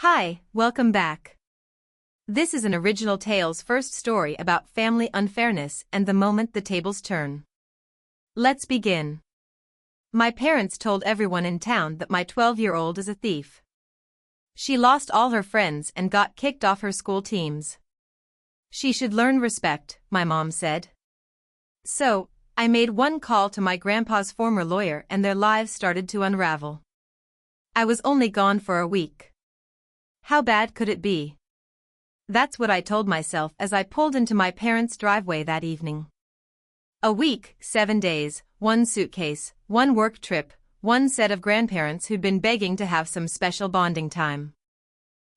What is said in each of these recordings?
Hi, welcome back. This is an original Tales first story about family unfairness and the moment the tables turn. Let's begin. My parents told everyone in town that my 12-year-old is a thief. She lost all her friends and got kicked off her school teams. She should learn respect, my mom said. So, I made one call to my grandpa's former lawyer and their lives started to unravel. I was only gone for a week. How bad could it be? That's what I told myself as I pulled into my parents' driveway that evening. A week, 7 days, one suitcase, one work trip, one set of grandparents who'd been begging to have some special bonding time.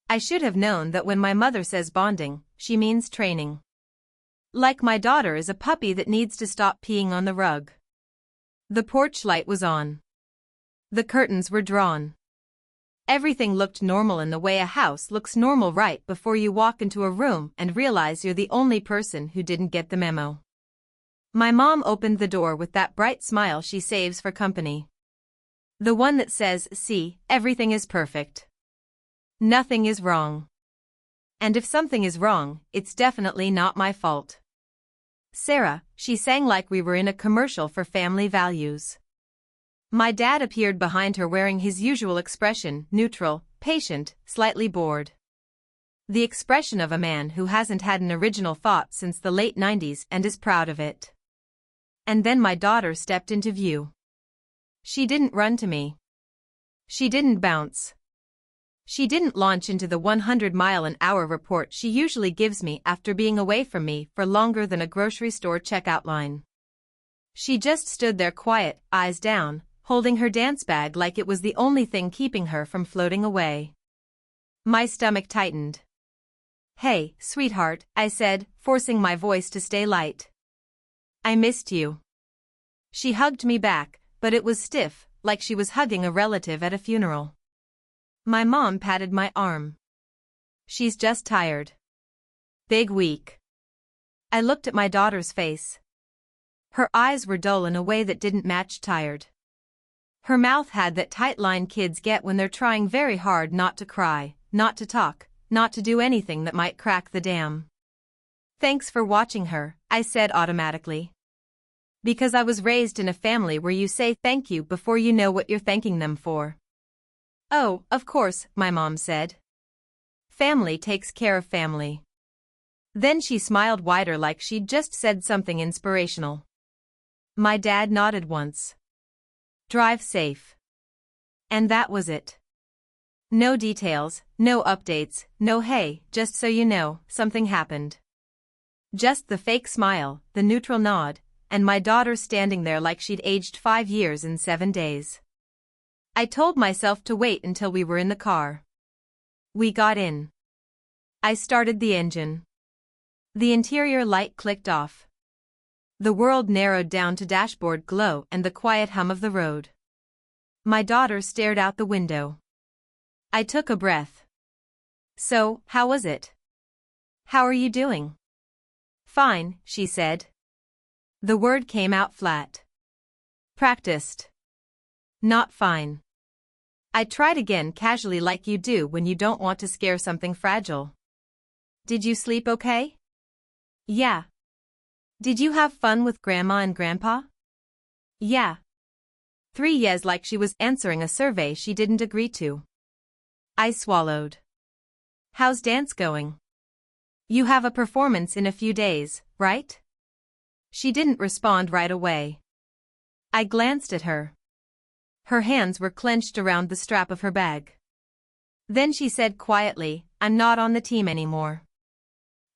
I should have known that when my mother says bonding, she means training. Like my daughter is a puppy that needs to stop peeing on the rug. The porch light was on. The curtains were drawn. Everything looked normal in the way a house looks normal right before you walk into a room and realize you're the only person who didn't get the memo. My mom opened the door with that bright smile she saves for company. The one that says, "See, everything is perfect. Nothing is wrong. And if something is wrong, it's definitely not my fault." Sarah, she sang like we were in a commercial for Family Values. My dad appeared behind her wearing his usual expression, neutral, patient, slightly bored. The expression of a man who hasn't had an original thought since the late 90s and is proud of it. And then my daughter stepped into view. She didn't run to me. She didn't bounce. She didn't launch into the 100-mile-an-hour report she usually gives me after being away from me for longer than a grocery store checkout line. She just stood there quiet, eyes down, holding her dance bag like it was the only thing keeping her from floating away. My stomach tightened. "Hey, sweetheart," I said, forcing my voice to stay light. "I missed you." She hugged me back, but it was stiff, like she was hugging a relative at a funeral. My mom patted my arm. "She's just tired. Big week." I looked at my daughter's face. Her eyes were dull in a way that didn't match tired. Her mouth had that tight line kids get when they're trying very hard not to cry, not to talk, not to do anything that might crack the dam. "Thanks for watching her," I said automatically. Because I was raised in a family where you say thank you before you know what you're thanking them for. "Oh, of course," my mom said. "Family takes care of family." Then she smiled wider like she'd just said something inspirational. My dad nodded once. "Drive safe." And that was it. No details, no updates, no "hey, just so you know, something happened." Just the fake smile, the neutral nod, and my daughter standing there like she'd aged 5 years in 7 days. I told myself to wait until we were in the car. We got in. I started the engine. The interior light clicked off. The world narrowed down to dashboard glow and the quiet hum of the road. My daughter stared out the window. I took a breath. "So, how was it? How are you doing?" "Fine," she said. The word came out flat. "Practiced." "Not fine." I tried again casually like you do when you don't want to scare something fragile. "Did you sleep okay?" "Yeah." "Did you have fun with Grandma and Grandpa?" "Yeah." 3 years like she was answering a survey she didn't agree to. I swallowed. "How's dance going?" "You have a performance in a few days, right?" She didn't respond right away. I glanced at her. Her hands were clenched around the strap of her bag. Then she said quietly, "I'm not on the team anymore."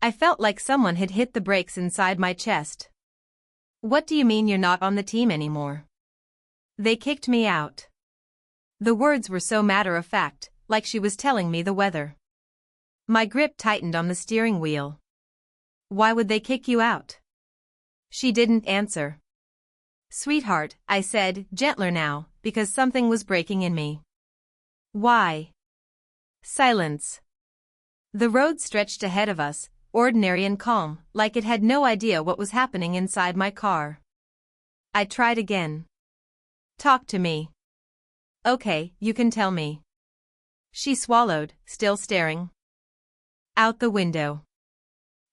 I felt like someone had hit the brakes inside my chest. "What do you mean you're not on the team anymore?" "They kicked me out." The words were so matter-of-fact, like she was telling me the weather. My grip tightened on the steering wheel. "Why would they kick you out?" She didn't answer. "Sweetheart," I said, gentler now, because something was breaking in me. "Why?" Silence. The road stretched ahead of us, ordinary and calm, like it had no idea what was happening inside my car. I tried again. "Talk to me." "Okay, you can tell me." She swallowed, still staring out the window.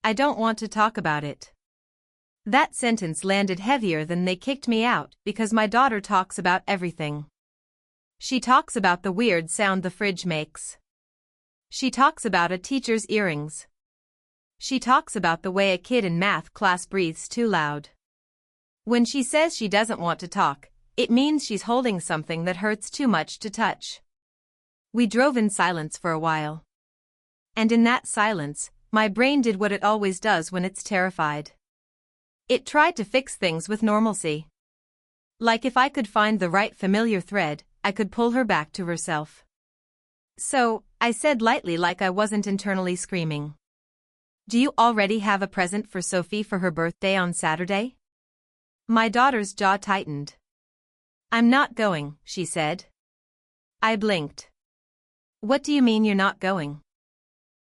I don't want to talk about it. That sentence landed heavier than they kicked me out because my daughter talks about everything. She talks about the weird sound the fridge makes. She talks about a teacher's earrings. She talks about the way a kid in math class breathes too loud. When she says she doesn't want to talk, it means she's holding something that hurts too much to touch. We drove in silence for a while. And in that silence, my brain did what it always does when it's terrified. It tried to fix things with normalcy. Like if I could find the right familiar thread, I could pull her back to herself. So, I said lightly, like I wasn't internally screaming. Do you already have a present for Sophie for her birthday on Saturday? My daughter's jaw tightened. I'm not going, she said. I blinked. What do you mean you're not going?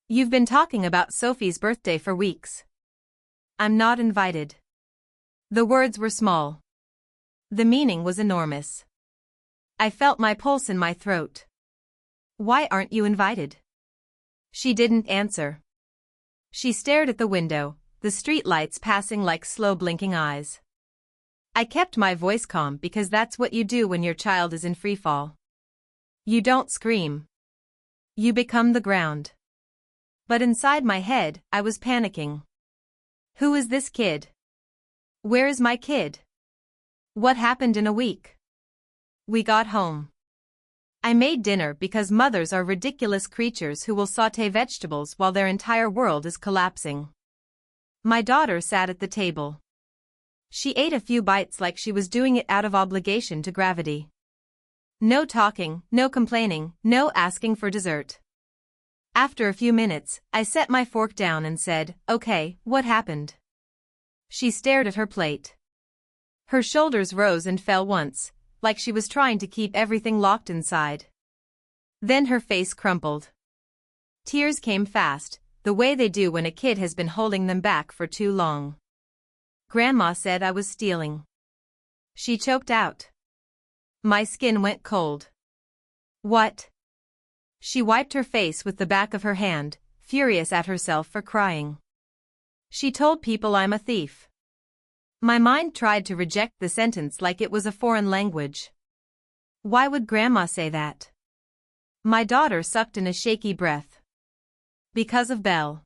You've been talking about Sophie's birthday for weeks. I'm not invited. The words were small. The meaning was enormous. I felt my pulse in my throat. Why aren't you invited? She didn't answer. She stared at the window, the streetlights passing like slow blinking eyes. I kept my voice calm because that's what you do when your child is in freefall. You don't scream. You become the ground. But inside my head, I was panicking. Who is this kid? Where is my kid? What happened in a week? We got home. I made dinner because mothers are ridiculous creatures who will sauté vegetables while their entire world is collapsing. My daughter sat at the table. She ate a few bites like she was doing it out of obligation to gravity. No talking, no complaining, no asking for dessert. After a few minutes, I set my fork down and said, "Okay, what happened?" She stared at her plate. Her shoulders rose and fell once, like she was trying to keep everything locked inside. Then her face crumpled. Tears came fast, the way they do when a kid has been holding them back for too long. Grandma said I was stealing. She choked out. My skin went cold. What? She wiped her face with the back of her hand, furious at herself for crying. She told people I'm a thief. My mind tried to reject the sentence like it was a foreign language. Why would Grandma say that? My daughter sucked in a shaky breath. Because of Belle.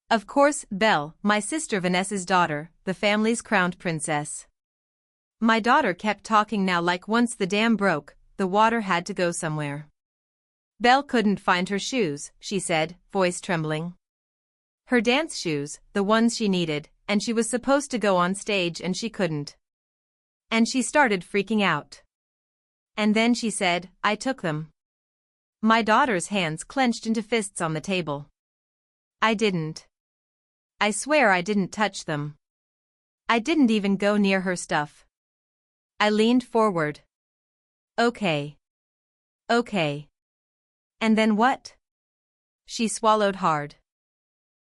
Of course, Belle, my sister Vanessa's daughter, the family's crowned princess. My daughter kept talking now like once the dam broke, the water had to go somewhere. Belle couldn't find her shoes, she said, voice trembling. Her dance shoes, the ones she needed, and she was supposed to go on stage and she couldn't. And she started freaking out. And then she said, I took them. My daughter's hands clenched into fists on the table. I didn't. I swear I didn't touch them. I didn't even go near her stuff. I leaned forward. Okay. Okay. And then what? She swallowed hard.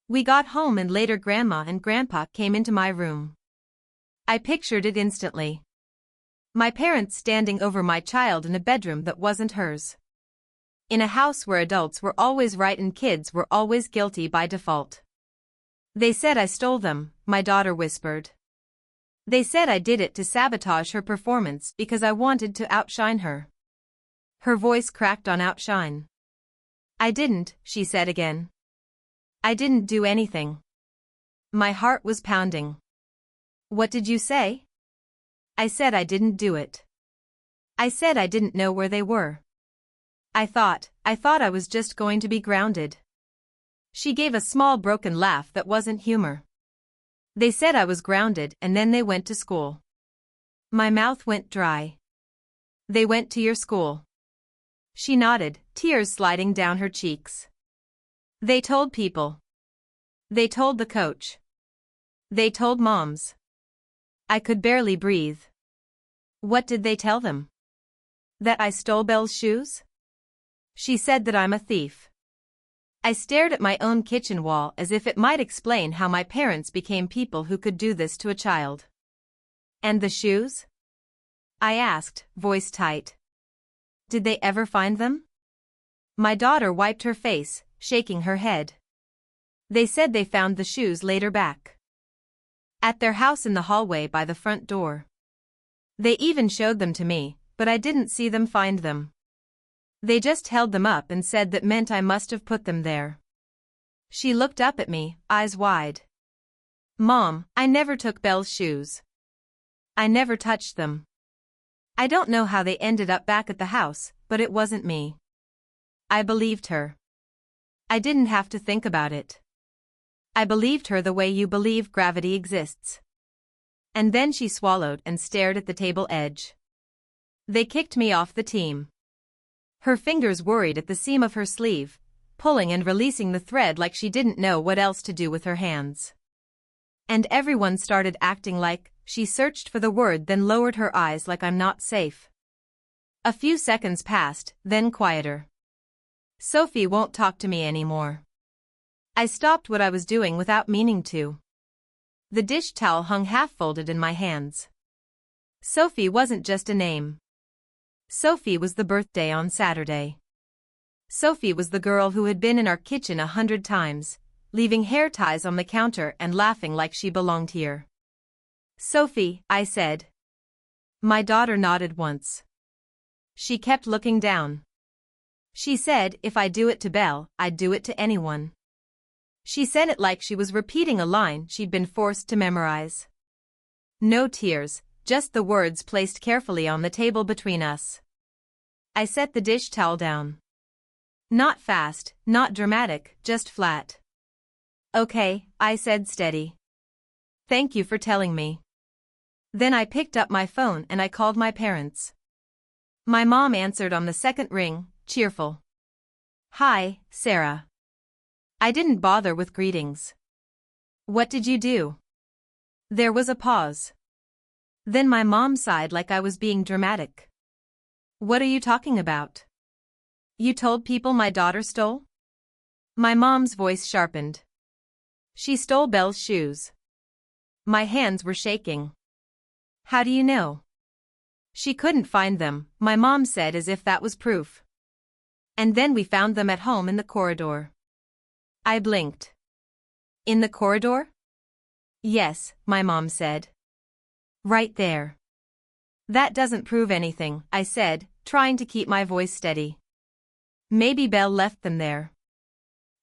We got home and later Grandma and Grandpa came into my room. I pictured it instantly. My parents standing over my child in a bedroom that wasn't hers. In a house where adults were always right and kids were always guilty by default. They said I stole them, my daughter whispered. They said I did it to sabotage her performance because I wanted to outshine her. Her voice cracked on outshine. I didn't, she said again. I didn't do anything. My heart was pounding. What did you say? I said I didn't do it. I said I didn't know where they were. I thought I was just going to be grounded. She gave a small broken laugh that wasn't humor. They said I was grounded and then they went to school. My mouth went dry. They went to your school. She nodded, tears sliding down her cheeks. They told people. They told the coach. They told moms. I could barely breathe. What did they tell them? That I stole Belle's shoes? She said that I'm a thief. I stared at my own kitchen wall as if it might explain how my parents became people who could do this to a child. And the shoes? I asked, voice tight. Did they ever find them? My daughter wiped her face, shaking her head. They said they found the shoes later back at their house in the hallway by the front door. They even showed them to me, but I didn't see them find them. They just held them up and said that meant I must have put them there. She looked up at me, eyes wide. Mom, I never took Belle's shoes. I never touched them. I don't know how they ended up back at the house, but it wasn't me. I believed her. I didn't have to think about it. I believed her the way you believe gravity exists. And then she swallowed and stared at the table edge. They kicked me off the team. Her fingers worried at the seam of her sleeve, pulling and releasing the thread like she didn't know what else to do with her hands. And everyone started acting like, she searched for the word then lowered her eyes like I'm not safe. A few seconds passed, then quieter. Sophie won't talk to me anymore. I stopped what I was doing without meaning to. The dish towel hung half-folded in my hands. Sophie wasn't just a name. Sophie was the birthday on Saturday. Sophie was the girl who had been in our kitchen 100 times, leaving hair ties on the counter and laughing like she belonged here. Sophie, I said. My daughter nodded once. She kept looking down. She said if I do it to Belle, I'd do it to anyone. She said it like she was repeating a line she'd been forced to memorize. No tears, just the words placed carefully on the table between us. I set the dish towel down. Not fast, not dramatic, just flat. Okay, I said steady. Thank you for telling me. Then I picked up my phone and I called my parents. My mom answered on the second ring, cheerful. Hi, Sarah. I didn't bother with greetings. What did you do? There was a pause. Then my mom sighed like I was being dramatic. What are you talking about? You told people my daughter stole? My mom's voice sharpened. She stole Belle's shoes. My hands were shaking. How do you know? She couldn't find them, my mom said as if that was proof. And then we found them at home in the corridor. I blinked. In the corridor? Yes, my mom said. Right there. That doesn't prove anything, I said, trying to keep my voice steady. Maybe Belle left them there.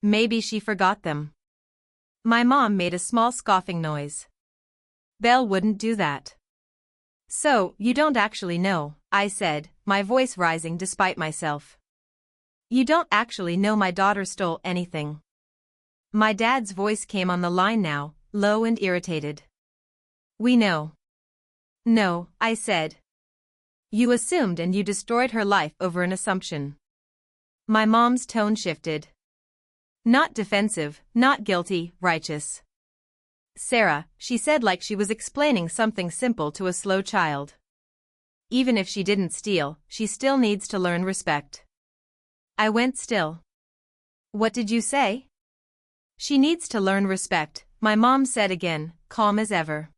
Maybe she forgot them. My mom made a small scoffing noise. Belle wouldn't do that. So, you don't actually know, I said, my voice rising despite myself. You don't actually know my daughter stole anything. My dad's voice came on the line now, low and irritated. We know. No, I said. You assumed and you destroyed her life over an assumption. My mom's tone shifted. Not defensive, not guilty, righteous. Sarah, she said like she was explaining something simple to a slow child. Even if she didn't steal, she still needs to learn respect. I went still. What did you say? She needs to learn respect, my mom said again, calm as ever.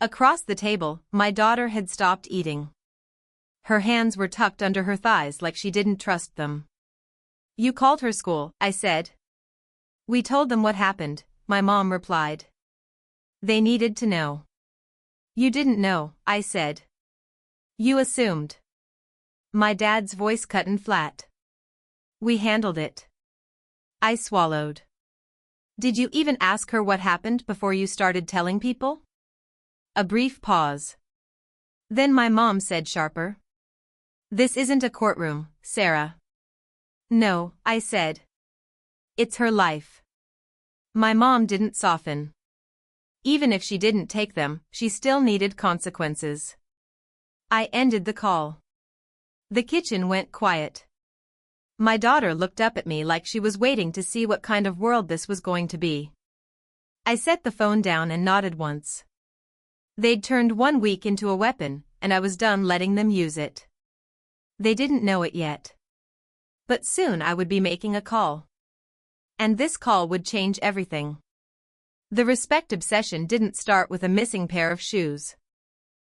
Across the table, my daughter had stopped eating. Her hands were tucked under her thighs like she didn't trust them. You called her school, I said. We told them what happened, my mom replied. They needed to know. You didn't know, I said. You assumed. My dad's voice cut in flat. We handled it. I swallowed. Did you even ask her what happened before you started telling people? A brief pause. Then my mom said sharper. This isn't a courtroom, Sarah. No, I said. It's her life. My mom didn't soften. Even if she didn't take them, she still needed consequences. I ended the call. The kitchen went quiet. My daughter looked up at me like she was waiting to see what kind of world this was going to be. I set the phone down and nodded once. They'd turned 1 week into a weapon, and I was done letting them use it. They didn't know it yet. But soon I would be making a call. And this call would change everything. The respect obsession didn't start with a missing pair of shoes.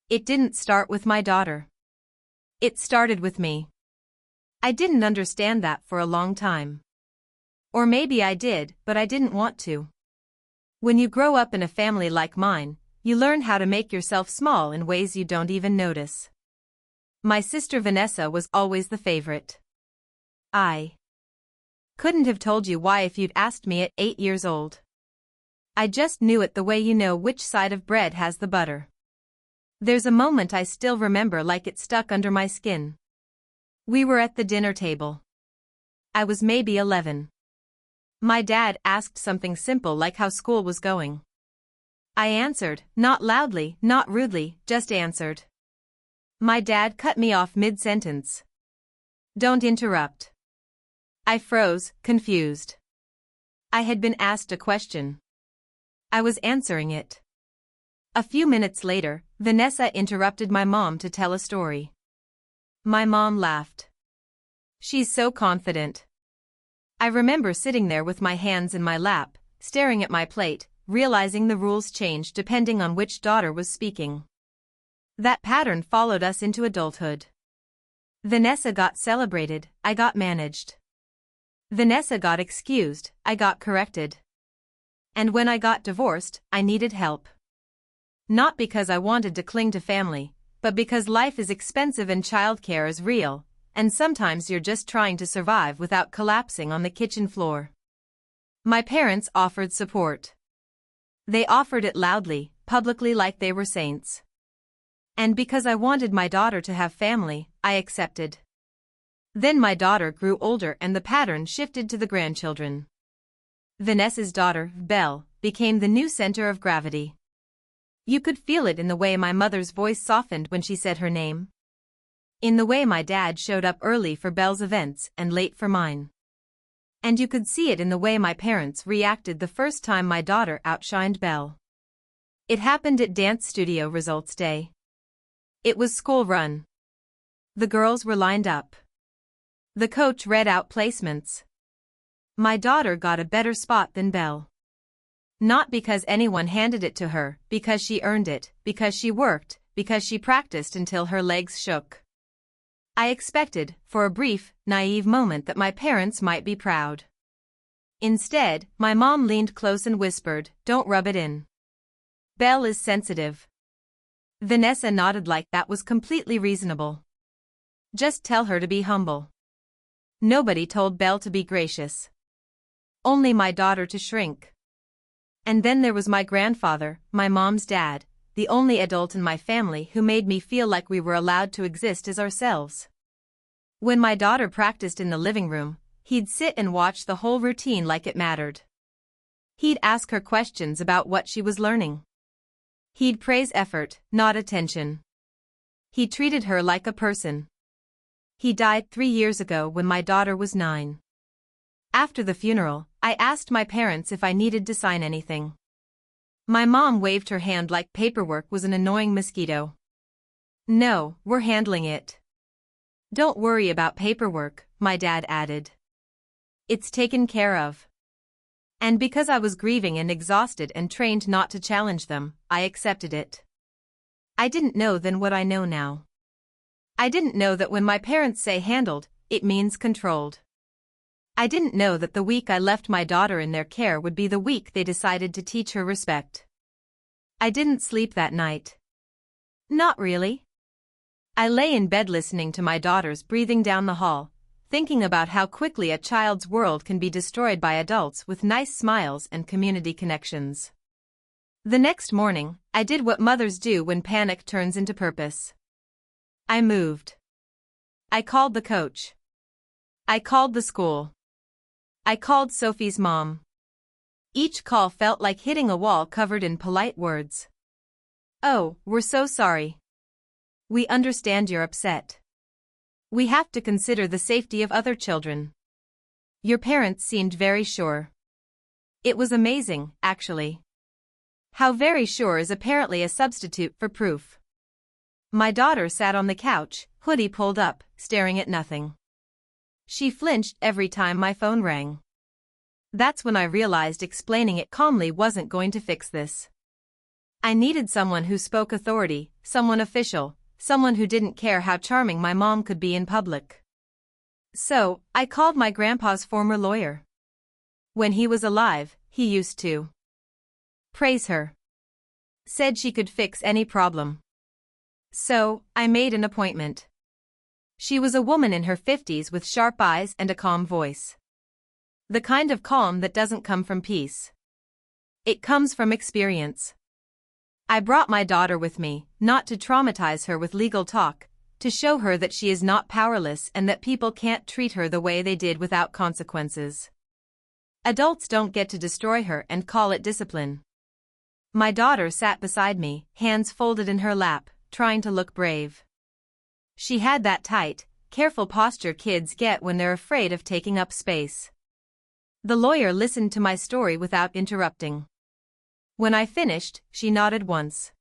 It didn't start with my daughter. It started with me. I didn't understand that for a long time. Or maybe I did, but I didn't want to. When you grow up in a family like mine, you learn how to make yourself small in ways you don't even notice. My sister Vanessa was always the favorite. I couldn't have told you why if you'd asked me at 8 years old. I just knew it the way you know which side of bread has the butter. There's a moment I still remember like it stuck under my skin. We were at the dinner table. I was maybe 11. My dad asked something simple like how school was going. I answered, not loudly, not rudely, just answered. My dad cut me off mid-sentence. Don't interrupt. I froze, confused. I had been asked a question. I was answering it. A few minutes later, Vanessa interrupted my mom to tell a story. My mom laughed. She's so confident. I remember sitting there with my hands in my lap, staring at my plate, realizing the rules changed depending on which daughter was speaking. That pattern followed us into adulthood. Vanessa got celebrated, I got managed. Vanessa got excused, I got corrected. And when I got divorced, I needed help. Not because I wanted to cling to family, but because life is expensive and childcare is real, and sometimes you're just trying to survive without collapsing on the kitchen floor. My parents offered support. They offered it loudly, publicly like they were saints. And because I wanted my daughter to have family, I accepted. Then my daughter grew older and the pattern shifted to the grandchildren. Vanessa's daughter, Belle, became the new center of gravity. You could feel it in the way my mother's voice softened when she said her name. In the way my dad showed up early for Belle's events and late for mine. And you could see it in the way my parents reacted the first time my daughter outshined Belle. It happened at dance studio results day. It was school run. The girls were lined up. The coach read out placements. My daughter got a better spot than Belle. Not because anyone handed it to her, because she earned it, because she worked, because she practiced until her legs shook. I expected, for a brief, naive moment that my parents might be proud. Instead, my mom leaned close and whispered, "Don't rub it in. Belle is sensitive." Vanessa nodded like that was completely reasonable. Just tell her to be humble. Nobody told Belle to be gracious. Only my daughter to shrink. And then there was my grandfather, my mom's dad, the only adult in my family who made me feel like we were allowed to exist as ourselves. When my daughter practiced in the living room, he'd sit and watch the whole routine like it mattered. He'd ask her questions about what she was learning. He'd praise effort, not attention. He treated her like a person. He died 3 years ago when my daughter was 9. After the funeral, I asked my parents if I needed to sign anything. My mom waved her hand like paperwork was an annoying mosquito. "No, we're handling it." "Don't worry about paperwork," my dad added. "It's taken care of." And because I was grieving and exhausted and trained not to challenge them, I accepted it. I didn't know then what I know now. I didn't know that when my parents say handled, it means controlled. I didn't know that the week I left my daughter in their care would be the week they decided to teach her respect. I didn't sleep that night. Not really. I lay in bed listening to my daughter's breathing down the hall, thinking about how quickly a child's world can be destroyed by adults with nice smiles and community connections. The next morning, I did what mothers do when panic turns into purpose. I moved. I called the coach. I called the school. I called Sophie's mom. Each call felt like hitting a wall covered in polite words. "Oh, we're so sorry. We understand you're upset. We have to consider the safety of other children." Your parents seemed very sure. It was amazing, actually. How very sure is apparently a substitute for proof. My daughter sat on the couch, hoodie pulled up, staring at nothing. She flinched every time my phone rang. That's when I realized explaining it calmly wasn't going to fix this. I needed someone who spoke authority, someone official, someone who didn't care how charming my mom could be in public. So, I called my grandpa's former lawyer. When he was alive, he used to praise her. Said she could fix any problem. So, I made an appointment. She was a woman in her 50s with sharp eyes and a calm voice. The kind of calm that doesn't come from peace. It comes from experience. I brought my daughter with me, not to traumatize her with legal talk, to show her that she is not powerless and that people can't treat her the way they did without consequences. Adults don't get to destroy her and call it discipline. My daughter sat beside me, hands folded in her lap, trying to look brave. She had that tight, careful posture kids get when they're afraid of taking up space. The lawyer listened to my story without interrupting. When I finished, she nodded once.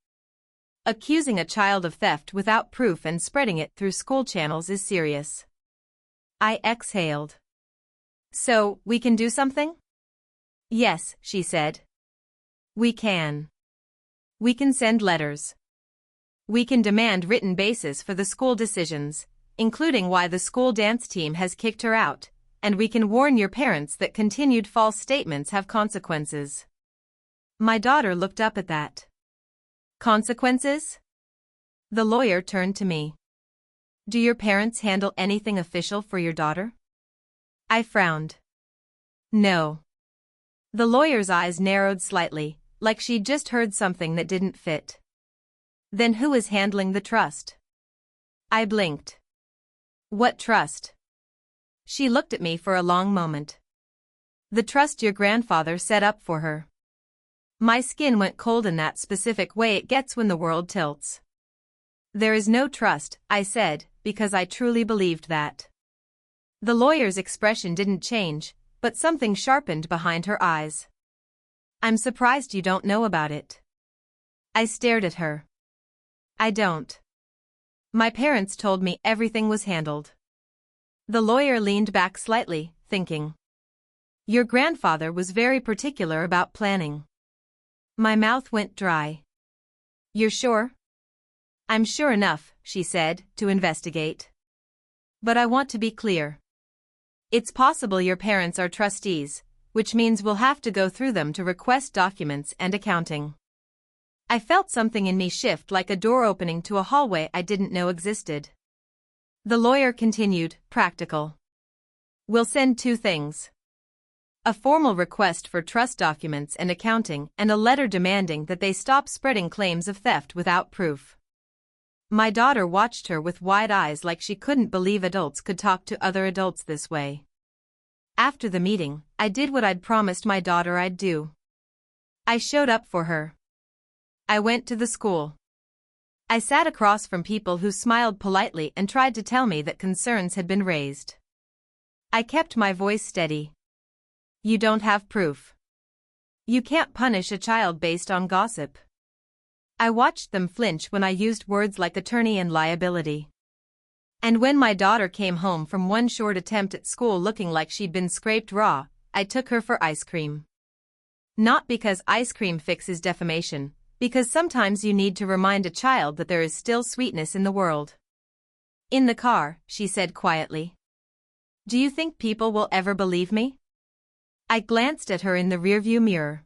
Accusing a child of theft without proof and spreading it through school channels is serious. I exhaled. So, we can do something? Yes, she said. We can. We can send letters. We can demand written basis for the school decisions, including why the school dance team has kicked her out, and we can warn your parents that continued false statements have consequences. My daughter looked up at that. Consequences? The lawyer turned to me. Do your parents handle anything official for your daughter? I frowned. No. The lawyer's eyes narrowed slightly, like she'd just heard something that didn't fit. Then who is handling the trust? I blinked. What trust? She looked at me for a long moment. The trust your grandfather set up for her. My skin went cold in that specific way it gets when the world tilts. There is no trust, I said, because I truly believed that. The lawyer's expression didn't change, but something sharpened behind her eyes. I'm surprised you don't know about it. I stared at her. I don't. My parents told me everything was handled. The lawyer leaned back slightly, thinking. Your grandfather was very particular about planning. My mouth went dry. You're sure? I'm sure enough, she said, to investigate. But I want to be clear. It's possible your parents are trustees, which means we'll have to go through them to request documents and accounting. I felt something in me shift like a door opening to a hallway I didn't know existed. The lawyer continued, practical. We'll send two things. A formal request for trust documents and accounting and a letter demanding that they stop spreading claims of theft without proof. My daughter watched her with wide eyes like she couldn't believe adults could talk to other adults this way. After the meeting, I did what I'd promised my daughter I'd do. I showed up for her. I went to the school. I sat across from people who smiled politely and tried to tell me that concerns had been raised. I kept my voice steady. You don't have proof. You can't punish a child based on gossip. I watched them flinch when I used words like attorney and liability. And when my daughter came home from one short attempt at school looking like she'd been scraped raw, I took her for ice cream. Not because ice cream fixes defamation, because sometimes you need to remind a child that there is still sweetness in the world. In the car, she said quietly. Do you think people will ever believe me? I glanced at her in the rearview mirror.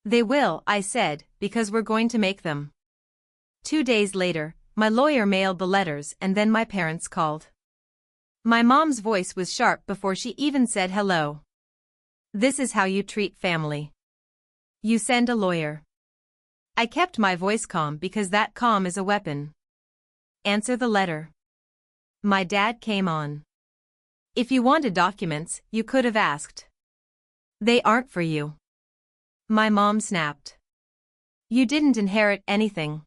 They will, I said, because we're going to make them. 2 days later, my lawyer mailed the letters and then my parents called. My mom's voice was sharp before she even said hello. This is how you treat family. You send a lawyer. I kept my voice calm because that calm is a weapon. Answer the letter. My dad came on. If you wanted documents, you could have asked. They aren't for you. My mom snapped. You didn't inherit anything.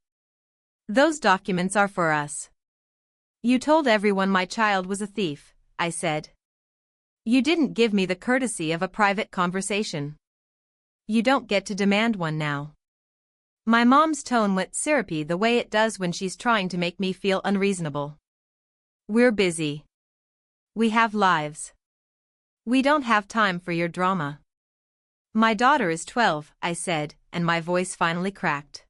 Those documents are for us. You told everyone my child was a thief, I said. You didn't give me the courtesy of a private conversation. You don't get to demand one now. My mom's tone went syrupy the way it does when she's trying to make me feel unreasonable. We're busy. We have lives. We don't have time for your drama. My daughter is 12, I said, and my voice finally cracked.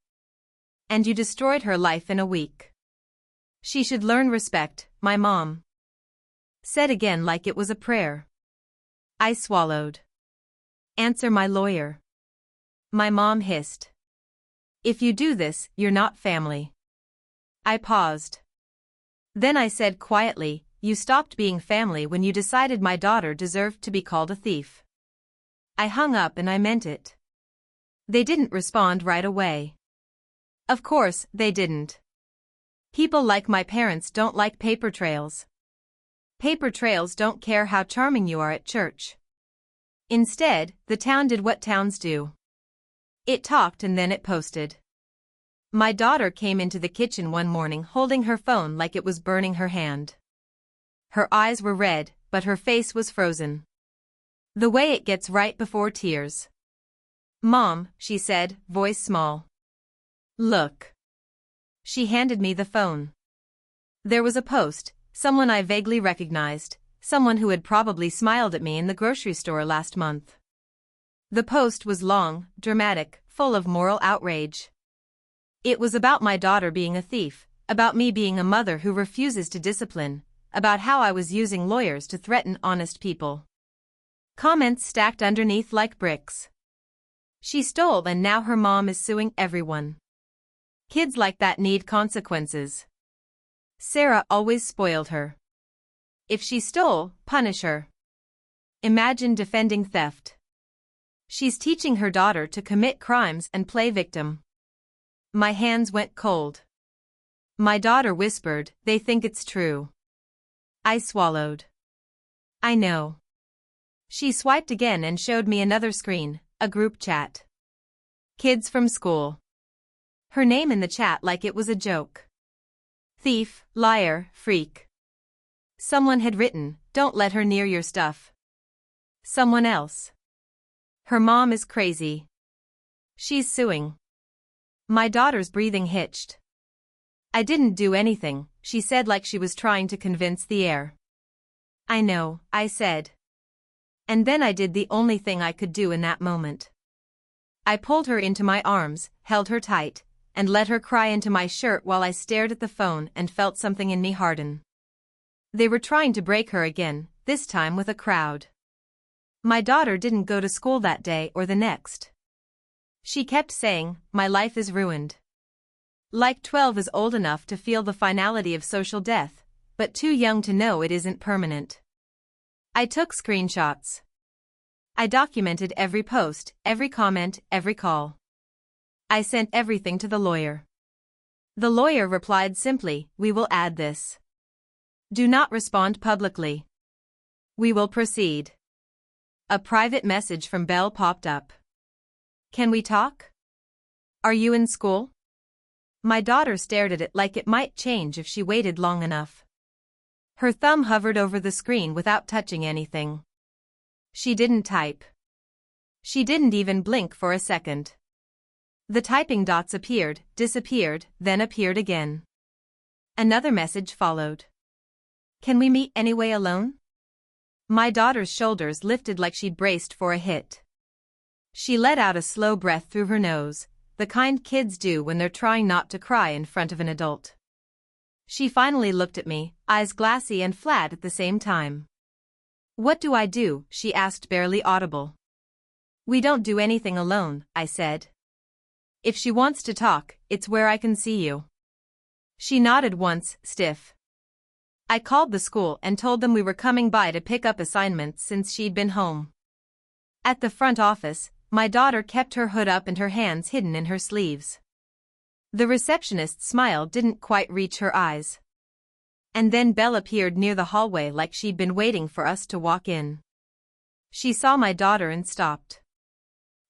And you destroyed her life in a week. She should learn respect, my mom Said again like it was a prayer. I swallowed. Answer my lawyer. My mom hissed. If you do this, you're not family. I paused. Then I said quietly, you stopped being family when you decided my daughter deserved to be called a thief. I hung up and I meant it. They didn't respond right away. Of course, they didn't. People like my parents don't like paper trails. Paper trails don't care how charming you are at church. Instead, the town did what towns do. It talked and then it posted. My daughter came into the kitchen one morning holding her phone like it was burning her hand. Her eyes were red, but her face was frozen. The way it gets right before tears. Mom, she said, voice small. Look. She handed me the phone. There was a post, someone I vaguely recognized, someone who had probably smiled at me in the grocery store last month. The post was long, dramatic, full of moral outrage. It was about my daughter being a thief, about me being a mother who refuses to discipline, about how I was using lawyers to threaten honest people. Comments stacked underneath like bricks. She stole and now her mom is suing everyone. Kids like that need consequences. Sarah always spoiled her. If she stole, punish her. Imagine defending theft. She's teaching her daughter to commit crimes and play victim. My hands went cold. My daughter whispered, they think it's true. I swallowed. I know. She swiped again and showed me another screen, a group chat. Kids from school. Her name in the chat like it was a joke. Thief, liar, freak. Someone had written, don't let her near your stuff. Someone else. Her mom is crazy. She's suing. My daughter's breathing hitched. I didn't do anything, she said like she was trying to convince the air. I know, I said. And then I did the only thing I could do in that moment. I pulled her into my arms, held her tight, and let her cry into my shirt while I stared at the phone and felt something in me harden. They were trying to break her again, this time with a crowd. My daughter didn't go to school that day or the next. She kept saying, my life is ruined. Like 12 is old enough to feel the finality of social death, but too young to know it isn't permanent. I took screenshots. I documented every post, every comment, every call. I sent everything to the lawyer. The lawyer replied simply, we will add this. Do not respond publicly. We will proceed. A private message from Belle popped up. Can we talk? Are you in school? My daughter stared at it like it might change if she waited long enough. Her thumb hovered over the screen without touching anything. She didn't type. She didn't even blink for a second. The typing dots appeared, disappeared, then appeared again. Another message followed. Can we meet anyway alone? My daughter's shoulders lifted like she'd braced for a hit. She let out a slow breath through her nose, the kind kids do when they're trying not to cry in front of an adult. She finally looked at me, eyes glassy and flat at the same time. What do I do? She asked, barely audible. We don't do anything alone, I said. If she wants to talk, it's where I can see you. She nodded once, stiff. I called the school and told them we were coming by to pick up assignments since she'd been home. At the front office, my daughter kept her hood up and her hands hidden in her sleeves. The receptionist's smile didn't quite reach her eyes. And then Belle appeared near the hallway like she'd been waiting for us to walk in. She saw my daughter and stopped.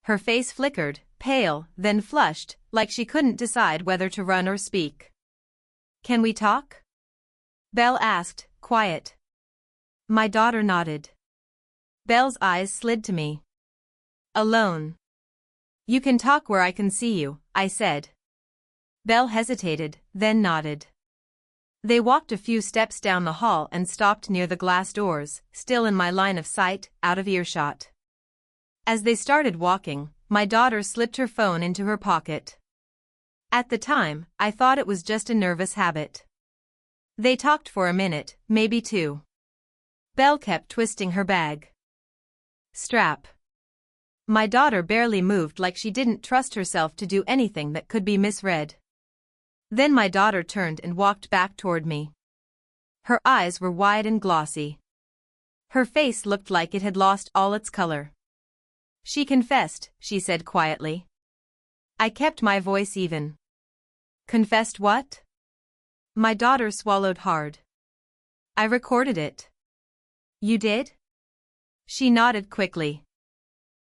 Her face flickered, pale, then flushed, like she couldn't decide whether to run or speak. Can we talk? Belle asked, quiet. My daughter nodded. Belle's eyes slid to me. Alone. You can talk where I can see you, I said. Belle hesitated, then nodded. They walked a few steps down the hall and stopped near the glass doors, still in my line of sight, out of earshot. As they started walking, my daughter slipped her phone into her pocket. At the time, I thought it was just a nervous habit. They talked for a minute, maybe two. Belle kept twisting her bag. Strap. My daughter barely moved, like she didn't trust herself to do anything that could be misread. Then my daughter turned and walked back toward me. Her eyes were wide and glossy. Her face looked like it had lost all its color. She confessed, she said quietly. I kept my voice even. Confessed what? My daughter swallowed hard. I recorded it. You did? She nodded quickly.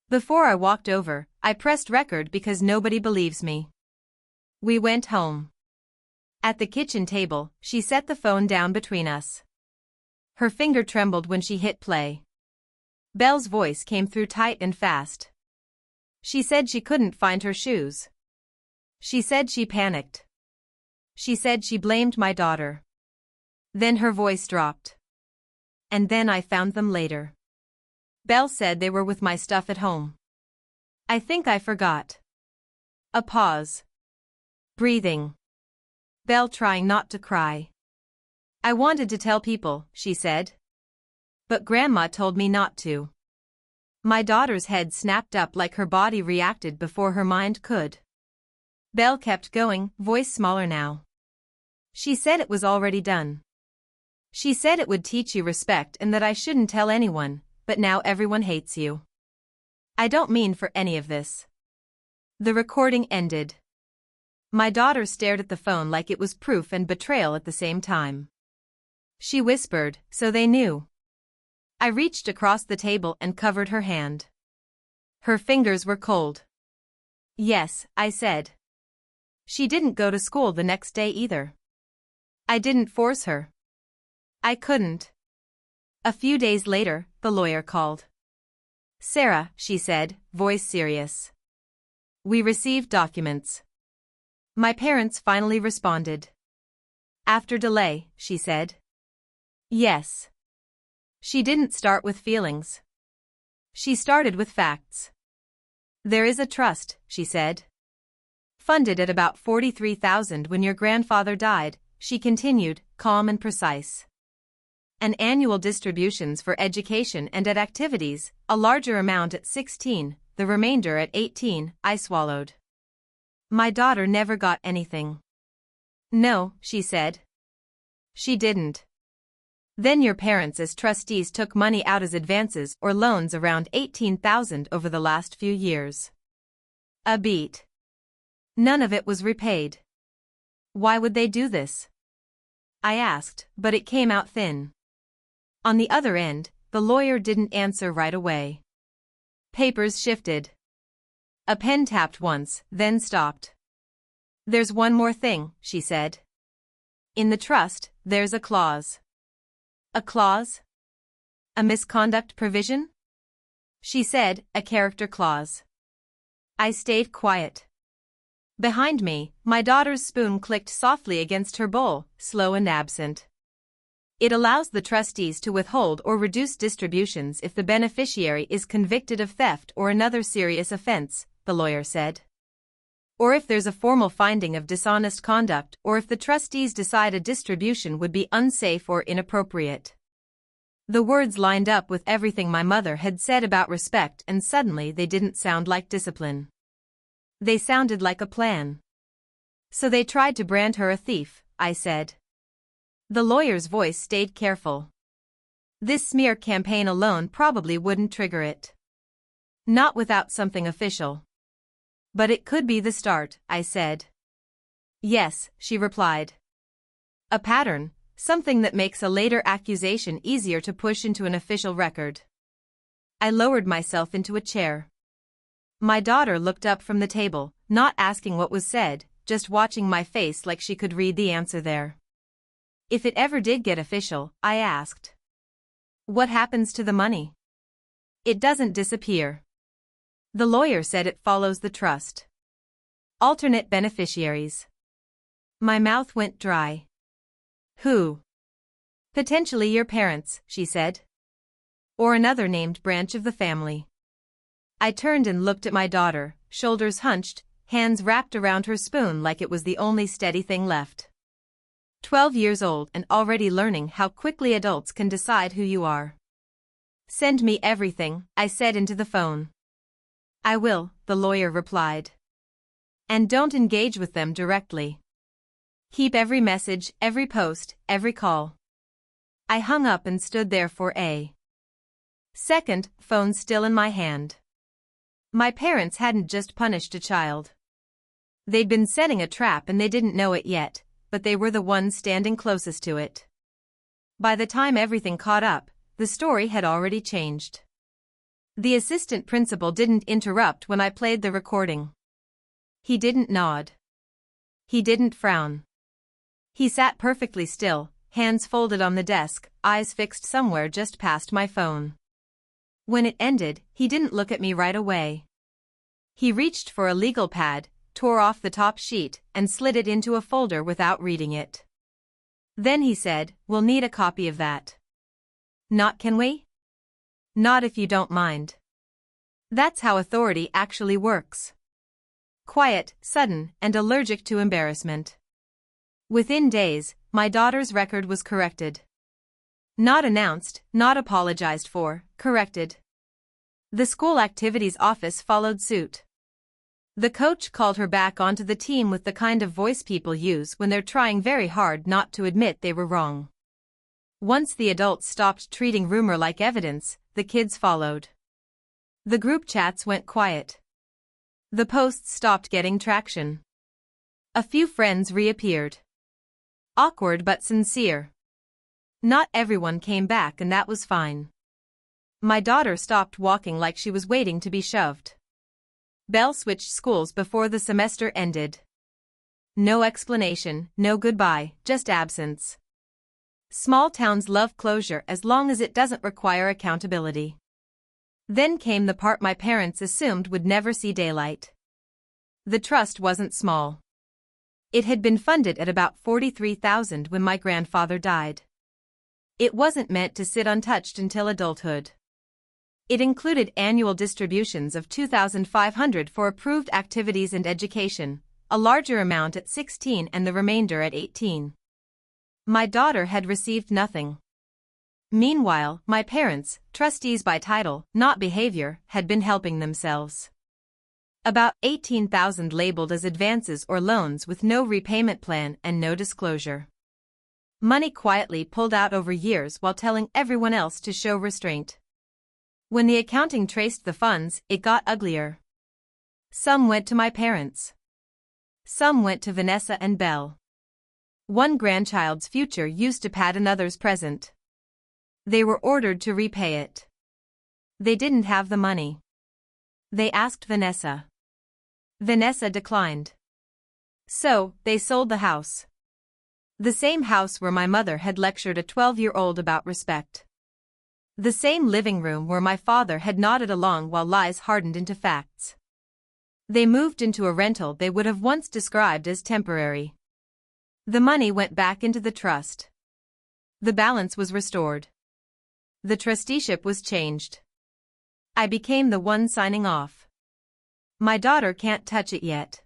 Before I walked over, I pressed record because nobody believes me. We went home. At the kitchen table, she set the phone down between us. Her finger trembled when she hit play. Belle's voice came through tight and fast. She said she couldn't find her shoes. She said she panicked. She said she blamed my daughter. Then her voice dropped. And then I found them later. Belle said they were with my stuff at home. I think I forgot. A pause. Breathing. Belle trying not to cry. I wanted to tell people, she said. But Grandma told me not to. My daughter's head snapped up like her body reacted before her mind could. Belle kept going, voice smaller now. She said it was already done. She said it would teach you respect and that I shouldn't tell anyone, but now everyone hates you. I don't mean for any of this. The recording ended. My daughter stared at the phone like it was proof and betrayal at the same time. She whispered, so they knew. I reached across the table and covered her hand. Her fingers were cold. Yes, I said. She didn't go to school the next day either. I didn't force her. I couldn't. A few days later, the lawyer called. Sarah, she said, voice serious. We received documents. My parents finally responded. After delay, she said. Yes. She didn't start with feelings. She started with facts. There is a trust, she said. Funded at about $43,000 when your grandfather died, she continued, calm and precise. And annual distributions for education and at activities, a larger amount at 16, the remainder at 18, I swallowed. My daughter never got anything. No, she said. She didn't. Then your parents as trustees took money out as advances or loans around $18,000 over the last few years. A beat. None of it was repaid. Why would they do this? I asked, but it came out thin. On the other end, the lawyer didn't answer right away. Papers shifted. A pen tapped once, then stopped. There's one more thing, she said. In the trust, there's a clause. A clause? A misconduct provision? She said, a character clause. I stayed quiet. Behind me, my daughter's spoon clicked softly against her bowl, slow and absent. It allows the trustees to withhold or reduce distributions if the beneficiary is convicted of theft or another serious offense, the lawyer said. Or if there's a formal finding of dishonest conduct or if the trustees decide a distribution would be unsafe or inappropriate. The words lined up with everything my mother had said about respect, and suddenly they didn't sound like discipline. They sounded like a plan. So they tried to brand her a thief, I said. The lawyer's voice stayed careful. This smear campaign alone probably wouldn't trigger it. Not without something official. But it could be the start, I said. Yes, she replied. A pattern, something that makes a later accusation easier to push into an official record. I lowered myself into a chair. My daughter looked up from the table, not asking what was said, just watching my face like she could read the answer there. If it ever did get official, I asked. What happens to the money? It doesn't disappear. The lawyer said it follows the trust. Alternate beneficiaries. My mouth went dry. Who? Potentially your parents, she said. Or another named branch of the family. I turned and looked at my daughter, shoulders hunched, hands wrapped around her spoon like it was the only steady thing left. 12 years old and already learning how quickly adults can decide who you are. Send me everything, I said into the phone. I will, the lawyer replied. And don't engage with them directly. Keep every message, every post, every call. I hung up and stood there for a second, phone still in my hand. My parents hadn't just punished a child. They'd been setting a trap and they didn't know it yet, but they were the ones standing closest to it. By the time everything caught up, the story had already changed. The assistant principal didn't interrupt when I played the recording. He didn't nod. He didn't frown. He sat perfectly still, hands folded on the desk, eyes fixed somewhere just past my phone. When it ended, he didn't look at me right away. He reached for a legal pad, tore off the top sheet, and slid it into a folder without reading it. Then he said, "We'll need a copy of that." Not can we? Not if you don't mind. That's how authority actually works. Quiet, sudden, and allergic to embarrassment. Within days, my daughter's record was corrected. Not announced, not apologized for, corrected. The school activities office followed suit. The coach called her back onto the team with the kind of voice people use when they're trying very hard not to admit they were wrong. Once the adults stopped treating rumor like evidence, the kids followed. The group chats went quiet. The posts stopped getting traction. A few friends reappeared. Awkward but sincere. Not everyone came back and that was fine. My daughter stopped walking like she was waiting to be shoved. Belle switched schools before the semester ended. No explanation, no goodbye, just absence. Small towns love closure as long as it doesn't require accountability. Then came the part my parents assumed would never see daylight. The trust wasn't small. It had been funded at about $43,000 when my grandfather died. It wasn't meant to sit untouched until adulthood. It included annual distributions of $2,500 for approved activities and education, a larger amount at 16 and the remainder at 18. My daughter had received nothing. Meanwhile, my parents, trustees by title, not behavior, had been helping themselves. About $18,000 labeled as advances or loans with no repayment plan and no disclosure. Money quietly pulled out over years while telling everyone else to show restraint. When the accounting traced the funds, it got uglier. Some went to my parents. Some went to Vanessa and Belle. One grandchild's future used to pad another's present. They were ordered to repay it. They didn't have the money. They asked Vanessa. Vanessa declined. So, they sold the house. The same house where my mother had lectured a 12-year-old about respect. The same living room where my father had nodded along while lies hardened into facts. They moved into a rental they would have once described as temporary. The money went back into the trust. The balance was restored. The trusteeship was changed. I became the one signing off. My daughter can't touch it yet.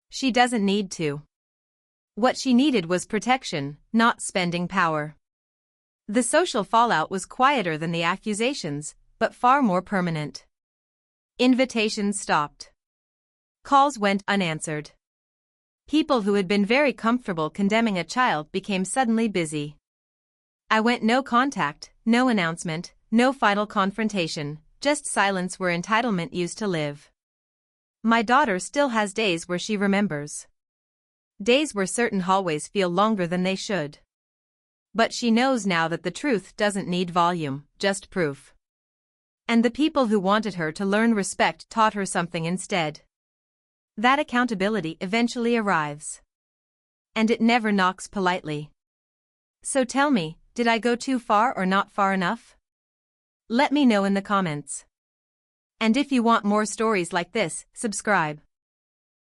She doesn't need to. What she needed was protection, not spending power. The social fallout was quieter than the accusations, but far more permanent. Invitations stopped. Calls went unanswered. People who had been very comfortable condemning a child became suddenly busy. I went no contact, no announcement, no final confrontation, just silence where entitlement used to live. My daughter still has days where she remembers. Days where certain hallways feel longer than they should. But she knows now that the truth doesn't need volume, just proof. And the people who wanted her to learn respect taught her something instead. That accountability eventually arrives. And it never knocks politely. So tell me, did I go too far or not far enough? Let me know in the comments. And if you want more stories like this, subscribe.